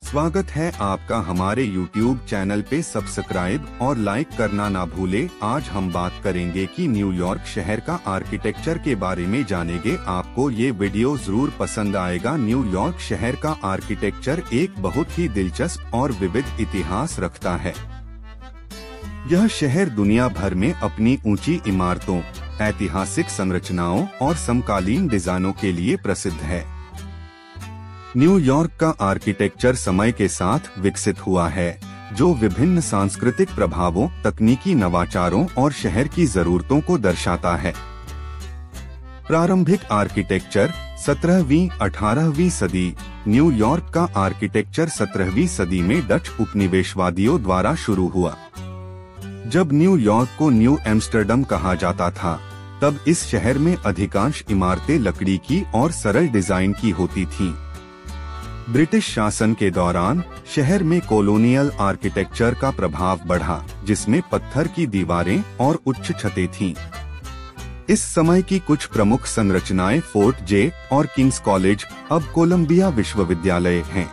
स्वागत है आपका हमारे YouTube चैनल पे। सब्सक्राइब और लाइक करना ना भूले। आज हम बात करेंगे कि न्यूयॉर्क शहर का आर्किटेक्चर के बारे में जानेंगे। आपको ये वीडियो जरूर पसंद आएगा। न्यूयॉर्क शहर का आर्किटेक्चर एक बहुत ही दिलचस्प और विविध इतिहास रखता है। यह शहर दुनिया भर में अपनी ऊंची इमारतों, ऐतिहासिक संरचनाओं और समकालीन डिजाइनों के लिए प्रसिद्ध है। न्यूयॉर्क का आर्किटेक्चर समय के साथ विकसित हुआ है, जो विभिन्न सांस्कृतिक प्रभावों, तकनीकी नवाचारों और शहर की जरूरतों को दर्शाता है। प्रारंभिक आर्किटेक्चर 17वीं-18वीं सदी। न्यूयॉर्क का आर्किटेक्चर 17वीं सदी में डच उपनिवेशवादियों द्वारा शुरू हुआ। जब न्यूयॉर्क को न्यू एम्स्टर्डम कहा जाता था, तब इस शहर में अधिकांश इमारतें लकड़ी की और सरल डिजाइन की होती थीं। ब्रिटिश शासन के दौरान शहर में कॉलोनियल आर्किटेक्चर का प्रभाव बढ़ा, जिसमें पत्थर की दीवारें और उच्च छतें थीं। इस समय की कुछ प्रमुख संरचनाएं फोर्ट जे और किंग्स कॉलेज, अब कोलंबिया विश्वविद्यालय हैं।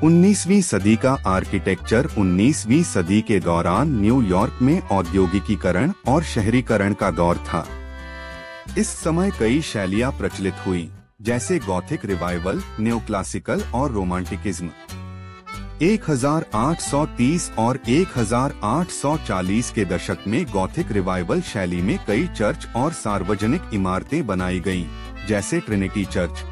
19वीं सदी का आर्किटेक्चर। 19वीं सदी के दौरान न्यूयॉर्क में औद्योगिकीकरण और शहरीकरण का दौर था। इस समय कई शैलियां प्रचलित हुई, जैसे गॉथिक रिवाइवल, न्योक्लासिकल और रोमांटिकिज्म। 1830 और 1840 के दशक में गॉथिक रिवाइवल शैली में कई चर्च और सार्वजनिक इमारतें बनाई गईं, जैसे ट्रिनिटी चर्च।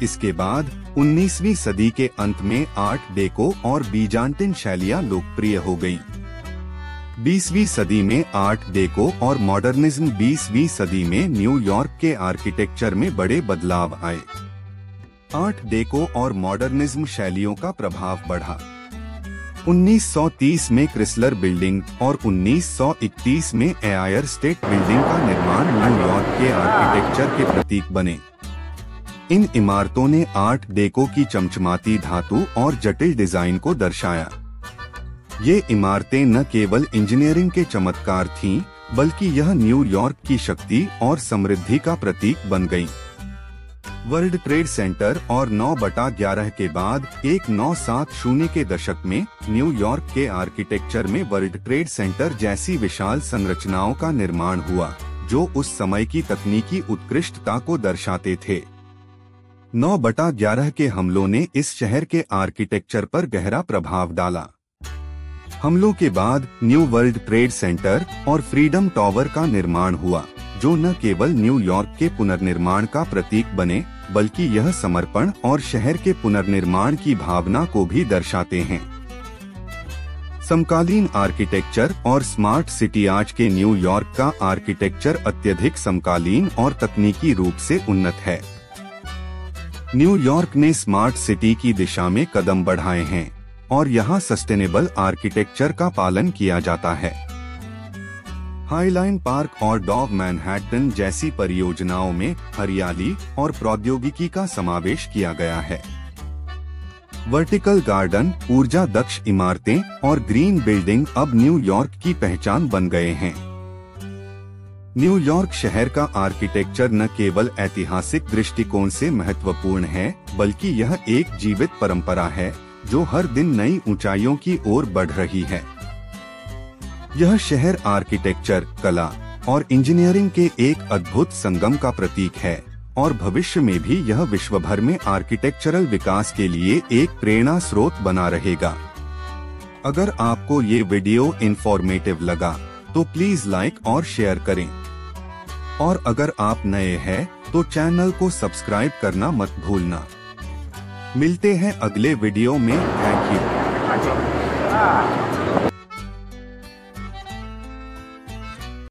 इसके बाद 19वीं सदी के अंत में आर्ट डेको और बीजांटिन शैलियां लोकप्रिय हो गईं। 20वीं सदी में आर्ट डेको और मॉडर्निज्म। 20वीं सदी में न्यूयॉर्क के आर्किटेक्चर में बड़े बदलाव आए। आर्ट डेको और मॉडर्निज्म शैलियों का प्रभाव बढ़ा। 1930 में क्रिसलर बिल्डिंग और 1931 में एम्पायर स्टेट बिल्डिंग का निर्माण न्यूयॉर्क के आर्किटेक्चर के प्रतीक बने। इन इमारतों ने आर्ट डेको की चमचमाती धातु और जटिल डिजाइन को दर्शाया। ये इमारतें न केवल इंजीनियरिंग के चमत्कार थीं, बल्कि यह न्यूयॉर्क की शक्ति और समृद्धि का प्रतीक बन गईं। वर्ल्ड ट्रेड सेंटर और 9/11 के बाद 1970 के दशक में न्यूयॉर्क के आर्किटेक्चर में वर्ल्ड ट्रेड सेंटर जैसी विशाल संरचनाओं का निर्माण हुआ, जो उस समय की तकनीकी उत्कृष्टता को दर्शाते थे। 9/11 के हमलों ने इस शहर के आर्किटेक्चर पर गहरा प्रभाव डाला। हमलों के बाद न्यू वर्ल्ड ट्रेड सेंटर और फ्रीडम टावर का निर्माण हुआ, जो न केवल न्यूयॉर्क के पुनर्निर्माण का प्रतीक बने, बल्कि यह समर्पण और शहर के पुनर्निर्माण की भावना को भी दर्शाते हैं। समकालीन आर्किटेक्चर और स्मार्ट सिटी। आज के न्यूयॉर्क का आर्किटेक्चर अत्यधिक समकालीन और तकनीकी रूप से उन्नत है। न्यूयॉर्क ने स्मार्ट सिटी की दिशा में कदम बढ़ाए हैं और यहाँ सस्टेनेबल आर्किटेक्चर का पालन किया जाता है। हाईलाइन पार्क और डॉग मैनहट्टन जैसी परियोजनाओं में हरियाली और प्रौद्योगिकी का समावेश किया गया है। वर्टिकल गार्डन, ऊर्जा दक्ष इमारतें और ग्रीन बिल्डिंग अब न्यूयॉर्क की पहचान बन गए हैं। न्यूयॉर्क शहर का आर्किटेक्चर न केवल ऐतिहासिक दृष्टिकोण से महत्वपूर्ण है, बल्कि यह एक जीवित परंपरा है, जो हर दिन नई ऊंचाइयों की ओर बढ़ रही है। यह शहर आर्किटेक्चर, कला और इंजीनियरिंग के एक अद्भुत संगम का प्रतीक है, और भविष्य में भी यह विश्व भर में आर्किटेक्चरल विकास के लिए एक प्रेरणा स्रोत बना रहेगा। अगर आपको ये वीडियो इंफॉर्मेटिव लगा, तो प्लीज लाइक और शेयर करें। और अगर आप नए हैं, तो चैनल को सब्सक्राइब करना मत भूलना। मिलते हैं अगले वीडियो में। Thank you.